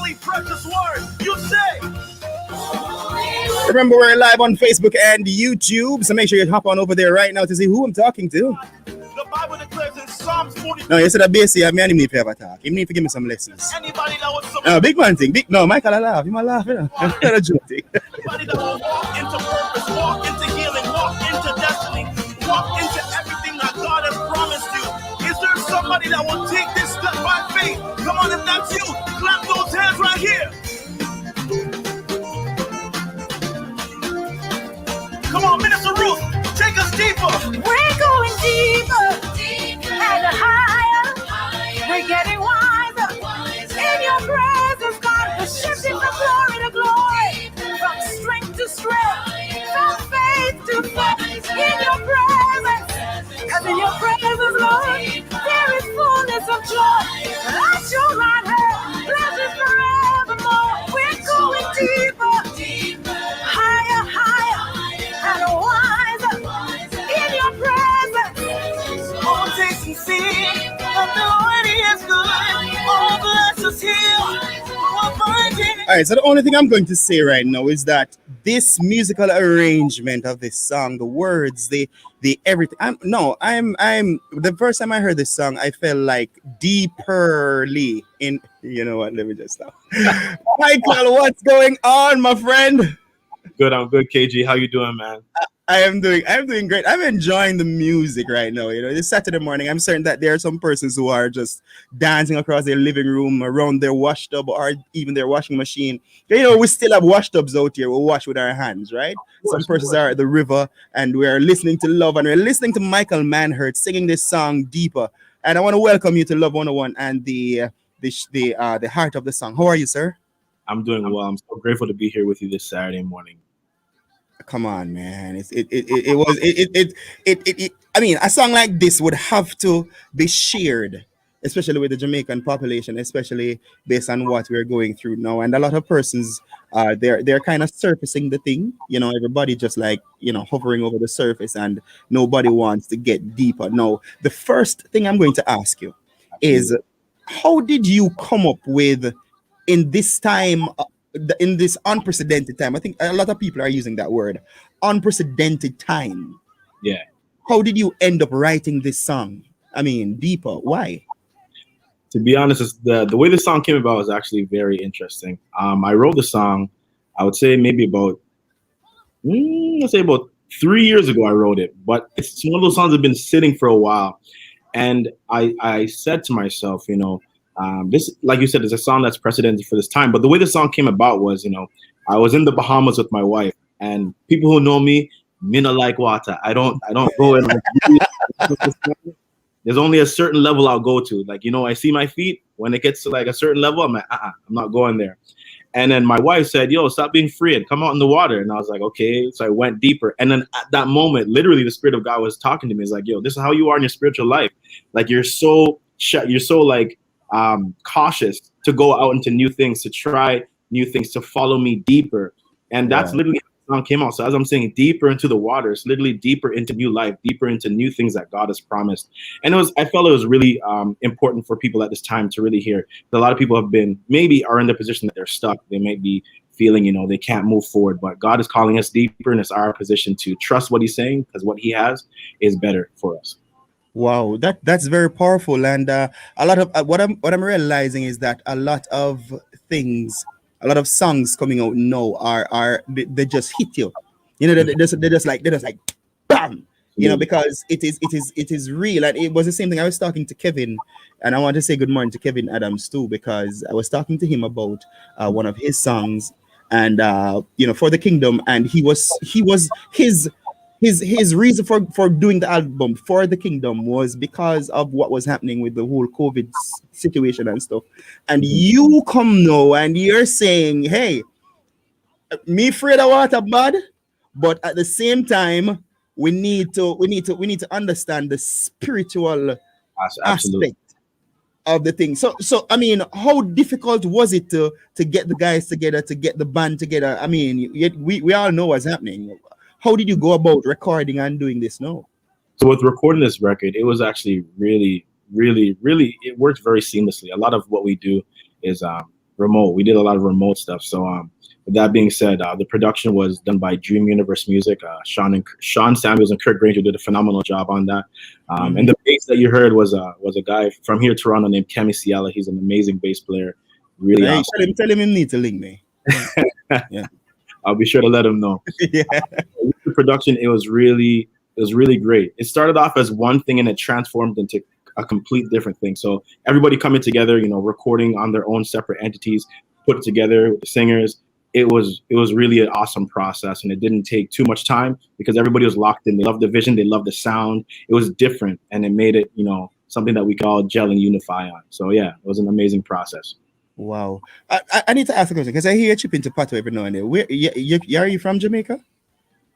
holy, precious word. You say. Remember, we're live on Facebook and YouTube, so make sure you hop on over there right now to see who I'm talking to. The Bible declares in Psalms 40. No, you said that basically I'm need to have a talk. You need to give me some lessons. Anybody that wants some. No, big man thing. No, Michael, I laugh. You might laugh, you know. Not a joke thing. Anybody that will walk into purpose, walk into healing, walk into destiny, walk into everything that God has promised you. Is there somebody that will take this step by faith? Come on, if that's you, clap those hands right here. Come on, Minister Ruth, take us deeper. We're going deeper, and higher. We're getting wiser. In your presence, God, we're shifting from glory to glory, from strength to strength, from faith to faith. In your presence, and in your presence, Lord, there is fullness of joy. At your right hand, blessings forevermore. We're going deeper, higher, and wiser. In your presence, Oh, taste and see that the Lord is good. Oh, bless us here. Oh, find it. All right, so the only thing I'm going to say right now is that this musical arrangement of this song, the words, the everything. I'm the first time I heard this song, I felt like deeperly in. You know what? Let me just stop. Michael, what's going on, my friend? Good, I'm good, KG. How you doing, man? I'm doing great. I'm enjoying the music right now. You know, it's Saturday morning. I'm certain that there are some persons who are just dancing across their living room, around their wash tub, or even their washing machine. You know, we still have wash tubs out here. We wash with our hands, right? Some persons are at the river, and we are listening to Love, and we're listening to Michael Manhertz singing this song Deeper. And I want to welcome you to Love 101 and the heart of the song. How are you, sir? I'm doing well. I'm so grateful to be here with you this Saturday morning. Come on, man. I mean, a song like this would have to be shared, especially with the Jamaican population, especially based on what we're going through now. And a lot of persons, they're kind of surfacing the thing. You know, everybody just like, you know, hovering over the surface, and nobody wants to get deeper. No, the first thing I'm going to ask you is, how did you come up with, in this time, in this unprecedented time? I think a lot of people are using that word, unprecedented time. Yeah. How did you end up writing this song? I mean, Deeper. Why? To be honest, the way the song came about was actually very interesting. I wrote the song, I would say maybe about, let's say about 3 years ago I wrote it. But it's one of those songs that have been sitting for a while. And I said to myself, you know, this, like you said, is a song that's precedented for this time. But the way the song came about was, you know, I was in the Bahamas with my wife, and people who know me not like water. I don't go in. There's only a certain level I'll go to. Like, you know, I see my feet. When it gets to like a certain level, I'm like, I'm not going there. And then my wife said, yo, stop being free and come out in the water. And I was like, okay. So I went deeper. And then at that moment, literally the Spirit of God was talking to me. It's like, yo, this is how you are in your spiritual life. Like, you're so like cautious to go out into new things, to try new things, to follow me deeper. And that's literally how the song came out. So as I'm saying, deeper into the waters, literally deeper into new life, deeper into new things that God has promised. And I felt it was really important for people at this time to really hear. A lot of people are in the position that they're stuck. They may be feeling, you know, they can't move forward, but God is calling us deeper, and it's our position to trust what he's saying, because what he has is better for us. Wow, that's very powerful. And a lot of what I'm realizing is that a lot of songs coming out now they just hit you. You know, they're just like bam. You know, because it is real. And it was the same thing. I was talking to Kevin, and I want to say good morning to Kevin Adams too, because I was talking to him about one of his songs, and you know, For the Kingdom, and his reason for doing the album For the Kingdom was because of what was happening with the whole COVID situation and stuff. And you come now and you're saying, hey, me afraid of water bad, but at the same time, we need to understand the spiritual aspect of the thing. So I mean, how difficult was it to get the guys together, to get the band together? I mean, we all know what's happening. How did you go about recording and doing this now? So with recording this record, it was actually really, really, really, it worked very seamlessly. A lot of what we do is remote. We did a lot of remote stuff. So with that being said, the production was done by Dream Universe Music. Sean Samuels and Kurt Granger did a phenomenal job on that. And the bass that you heard was a guy from here, Toronto, named Kemi Ciala. He's an amazing bass player. Really Hey, awesome. tell him he need to link me. Yeah. I'll be sure to let him know. Yeah. The production, it was really great. It started off as one thing and it transformed into a complete different thing. So everybody coming together, recording on their own separate entities, put it together with the singers. It was really an awesome process, and it didn't take too much time because everybody was locked in. They loved the vision, they loved the sound. It was different, and it made it, something that we could all gel and unify on. So yeah, it was an amazing process. Wow. I need to ask a question because I hear you chip into Pato every now and then. Where are you from Jamaica?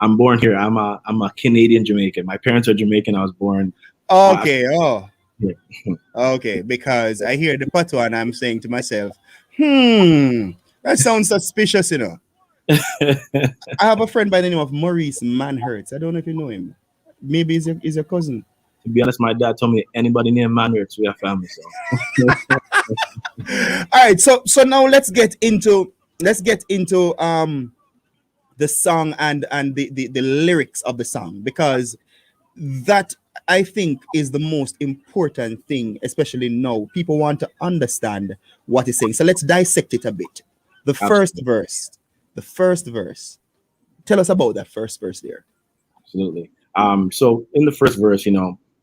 I'm born here. I'm a Canadian Jamaican. My parents are Jamaican. I was born. Okay. Yeah. Okay. Because I hear the Pato and I'm saying to myself, that sounds suspicious, I have a friend by the name of Maurice Manhertz. I don't know if you know him. Maybe he's your cousin. To be honest, my dad told me anybody named Manhertz, we have family. So. All right, so now let's get into the song and the lyrics of the song, because that I think is the most important thing, especially now. People want to understand what he's saying. So let's dissect it a bit. The first verse. Tell us about that first verse there. Absolutely. So in the first verse,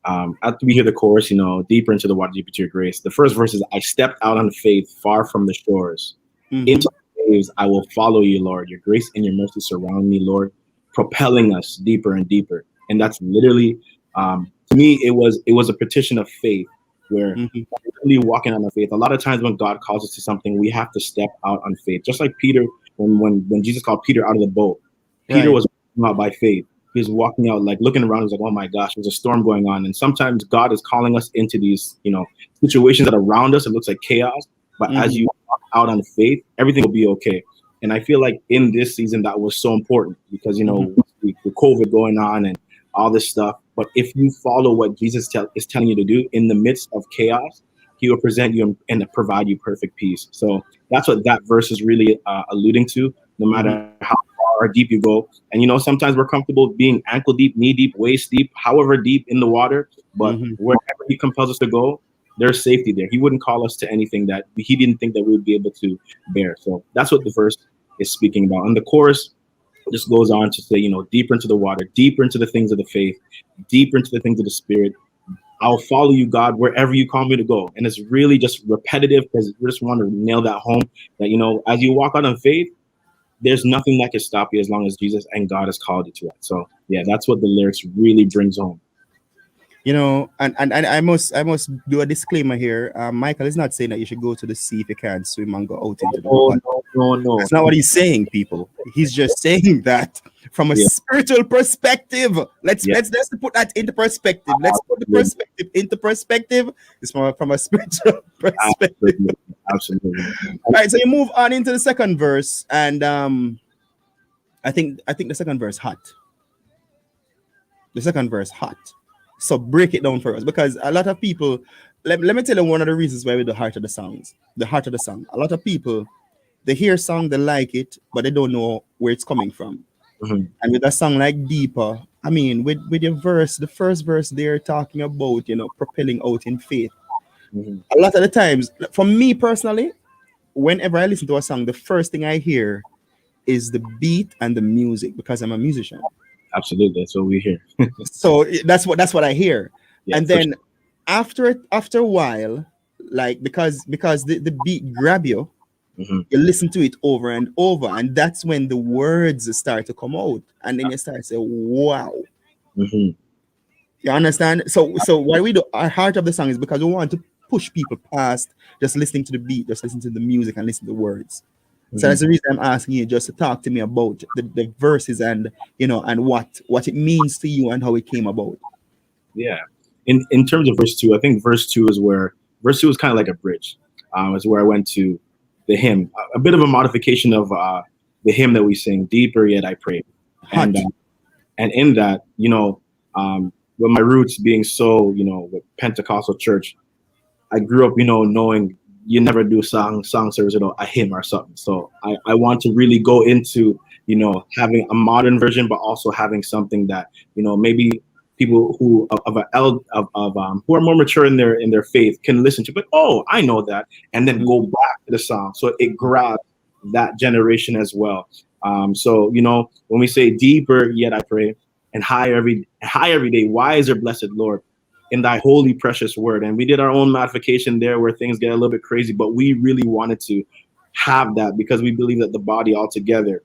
after we hear the chorus, deeper into the water, deeper to your grace. The first verse is, I stepped out on faith, far from the shores. Into the waves, I will follow you, Lord. Your grace and your mercy surround me, Lord, propelling us deeper and deeper. And that's literally, to me, it was a petition of faith, where we're really walking on the faith. A lot of times when God calls us to something, we have to step out on faith. Just like Peter, when Jesus called Peter out of the boat, Peter was walking out by faith. He was walking out, like looking around. He was like, oh my gosh, there's a storm going on. And sometimes God is calling us into these, situations that are around us. It looks like chaos. But as you walk out on faith, everything will be okay. And I feel like in this season, that was so important because, the COVID going on and all this stuff. But if you follow what Jesus is telling you to do in the midst of chaos, he will present you and provide you perfect peace. So that's what that verse is really alluding to, no matter how far or deep you go. And, sometimes we're comfortable being ankle deep, knee deep, waist deep, however deep in the water. But wherever he compels us to go, there's safety there. He wouldn't call us to anything that he didn't think that we would be able to bear. So that's what the verse is speaking about. And the chorus just goes on to say, deeper into the water, deeper into the things of the faith, deeper into the things of the spirit. I'll follow you, God, wherever you call me to go. And it's really just repetitive because we just want to nail that home that, as you walk out on faith, there's nothing that can stop you as long as Jesus and God has called you to it. So, yeah, that's what the lyrics really brings home. And I must do a disclaimer here. Michael is not saying that you should go to the sea if you can't swim and go out into the water. No. That's not what he's saying, people. He's just saying that from a spiritual perspective. Let's put that into perspective. Let's put the perspective into perspective. It's from a spiritual perspective. Absolutely. All right, so you move on into the second verse, and I think the second verse hot. The second verse hot. So break it down for us, because a lot of people, let me tell you one of the reasons why with the heart of the song. A lot of people, they hear a song, they like it, but they don't know where it's coming from. And with a song like Deeper, I mean, with your verse, the first verse, they're talking about, propelling out in faith. A lot of the times, for me personally, whenever I listen to a song, the first thing I hear is the beat and the music, because I'm a musician. Absolutely, that's what we hear. So that's what I hear. Yeah, and then after a while, like because the beat grab you, you listen to it over and over, and that's when the words start to come out, and then you start to say, wow. You understand? So why we do our heart of the song is because we want to push people past just listening to the beat, just listen to the music and listen to the words. So that's the reason I'm asking you just to talk to me about the verses and and what it means to you and how it came about. Yeah. In terms of verse 2, I think verse 2 is kind of like a bridge. It's where I went to the hymn, a bit of a modification of the hymn that we sing, Deeper Yet I Pray. And in that, with my roots being so, with Pentecostal church, I grew up, knowing you never do song service without a hymn or something. So I want to really go into, having a modern version, but also having something that, maybe people who who are more mature in their faith can listen to, but I know that, and then go back to the song. So it grabs that generation as well. So when we say deeper yet I pray, and high every day, wiser blessed Lord, in thy holy precious word. And we did our own modification there where things get a little bit crazy, but we really wanted to have that because we believe that the body altogether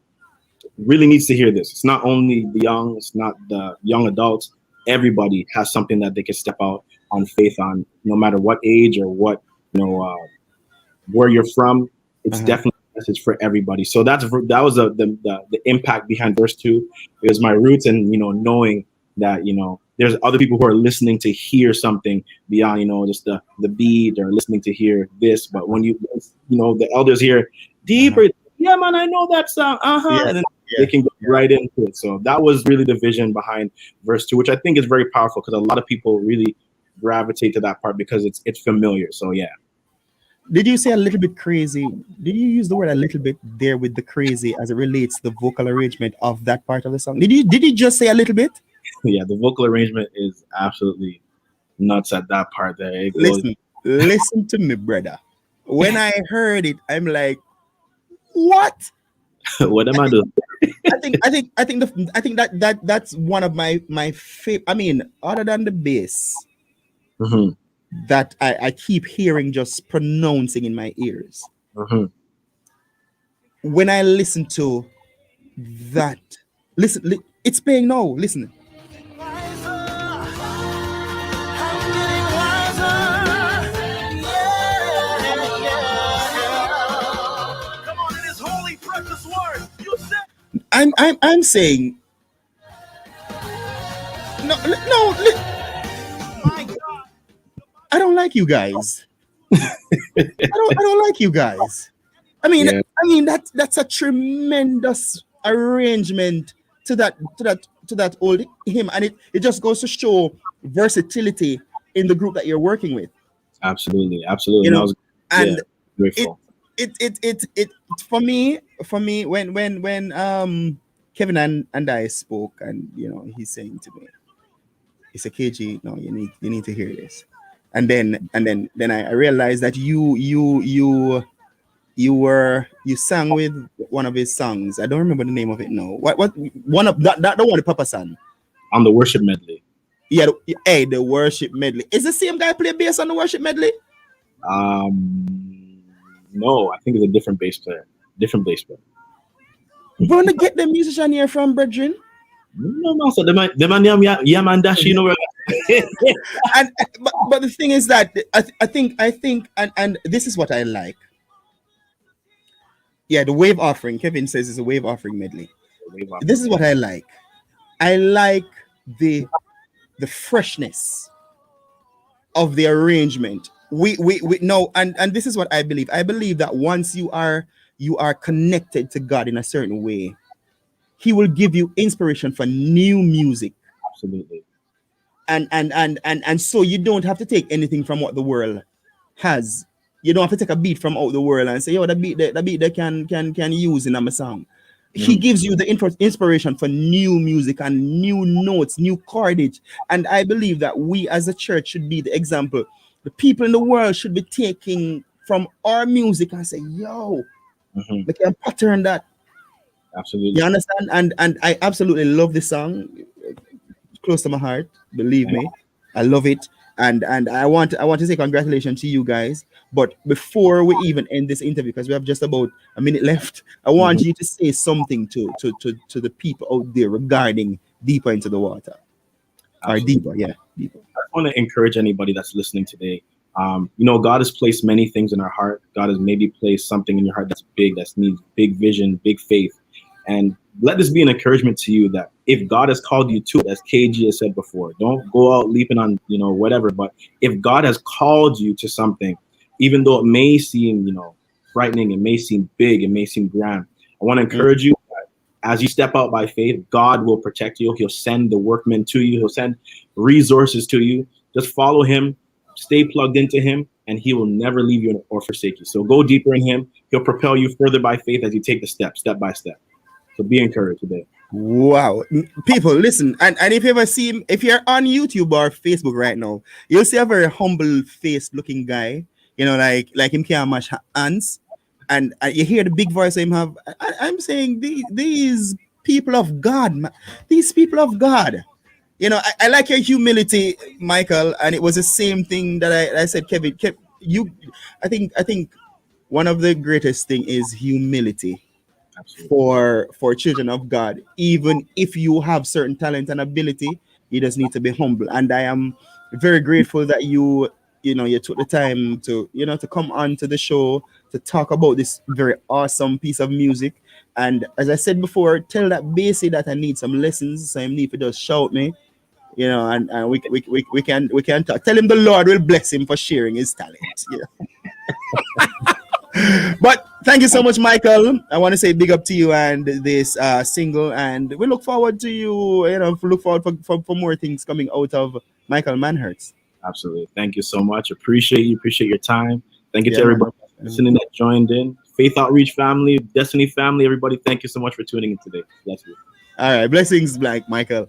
really needs to hear this. It's not only the young, it's not the young adults. Everybody has something that they can step out on faith on, no matter what age or what, where you're from. It's definitely a message for everybody. So that was the impact behind verse 2. It was my roots, and knowing that there's other people who are listening to hear something beyond just the beat, or listening to hear this. But when the elders hear deeper, yeah, man, I know that song, and then they can go right into it. So that was really the vision behind verse 2, which I think is very powerful because a lot of people really gravitate to that part because it's familiar. So yeah. Did you say a little bit crazy? Did you use the word a little bit there with the crazy as it relates to the vocal arrangement of that part of the song? Did you just say a little bit? Yeah, the vocal arrangement is absolutely nuts at that part there. Listen to me, brother. When I heard it, I'm like, what? What am I doing? I think that's one of my favorite. I mean, other than the bass, that I keep hearing just pronouncing in my ears. When I listen to that, listen, it's playing now. Listen. I'm saying no. My God, I don't like you guys. I don't like you guys. I mean that's a tremendous arrangement to that old hymn, and it just goes to show versatility in the group that you're working with. Absolutely. And grateful. It for me when Kevin and I spoke, and he's saying to me, he said, KG, no, you need to hear this. And then I realized that you sang with one of his songs. I don't remember the name of it now. What one of that the one Papa sang on the worship medley. Yeah, the worship medley. Is the same guy play bass on the worship medley? No, I think it's a different bass player. Wanna get the musician here from, brethren? No. So the man Yaman Dash, And but the thing is that I think and this is what I like. Yeah, the wave offering. Kevin says it's a wave offering medley. This is what I like. I like the freshness of the arrangement. We know, and this is what I believe. I believe that once you are connected to God in a certain way, He will give you inspiration for new music. Absolutely. And so you don't have to take anything from what the world has. You don't have to take a beat from out the world and say, yo, the beat they can use in a song. He gives you the inspiration for new music and new notes, new cordage. And I believe that we as a church should be the example. The people in the world should be taking from our music and say, yo, we can pattern that. Absolutely. You understand? And I absolutely love this song. Close to my heart, believe me. I love it. And I want to say congratulations to you guys. But before we even end this interview, because we have just about a minute left, I want you to say something to the people out there regarding Deeper Into the Water. Absolutely. Deeper. I want to encourage anybody that's listening today. God has placed many things in our heart. God has maybe placed something in your heart that's big, that needs big vision, big faith. And let this be an encouragement to you that if God has called you to it, as KG has said before, don't go out leaping on, whatever. But if God has called you to something, even though it may seem, frightening, it may seem big, it may seem grand, I want to encourage you that as you step out by faith, God will protect you. He'll send the workmen to you. He'll send resources to you. Just follow Him, stay plugged into Him, and He will never leave you or forsake you. So go deeper in Him. He'll propel you further by faith as you take the step by step. So be encouraged today. Wow. People, listen, and if you ever see him, if you're on YouTube or Facebook right now, you'll see a very humble faced looking guy, like him can't mash hands. And you hear the big voice him have. I'm saying these people of God, these people of God. I like your humility, Michael, and it was the same thing that I said, Kevin. I think one of the greatest thing is humility Absolutely. for children of God. Even if you have certain talent and ability, you just need to be humble. And I am very grateful that you took the time to come on to the show to talk about this very awesome piece of music. And as I said before, tell that Basie that I need some lessons, so I need to just shout me, and we can talk. Tell him the Lord will bless him for sharing his talent. But thank you so much, Michael. I want to say big up to you and this single, and we look forward to look forward for more things coming out of Michael Manhertz. Absolutely. Thank you so much. Appreciate you. Appreciate your time. Thank you to Yeah, man. everybody listening that joined in. Faith Outreach family, Destiny family, everybody, thank you so much for tuning in today. Bless you. All right, blessings, Black Michael.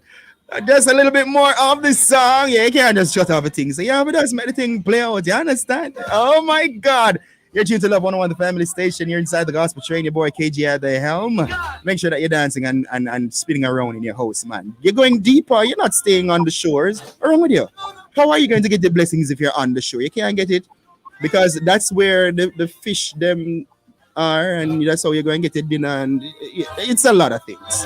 Just a little bit more of this song. Yeah, you can't just shut off a thing. So yeah, but just make the thing play out. You understand? Oh my God. You're tuned to Love 101, the family station. You're inside the gospel train. Your boy KG at the helm. Make sure that you're dancing and spinning around in your house, man. You're going deeper. You're not staying on the shores. What's wrong with you? How are you going to get the blessings if you're on the shore? You can't get it because that's where the fish them are, and that's how you're going to get your dinner. And it's a lot of things.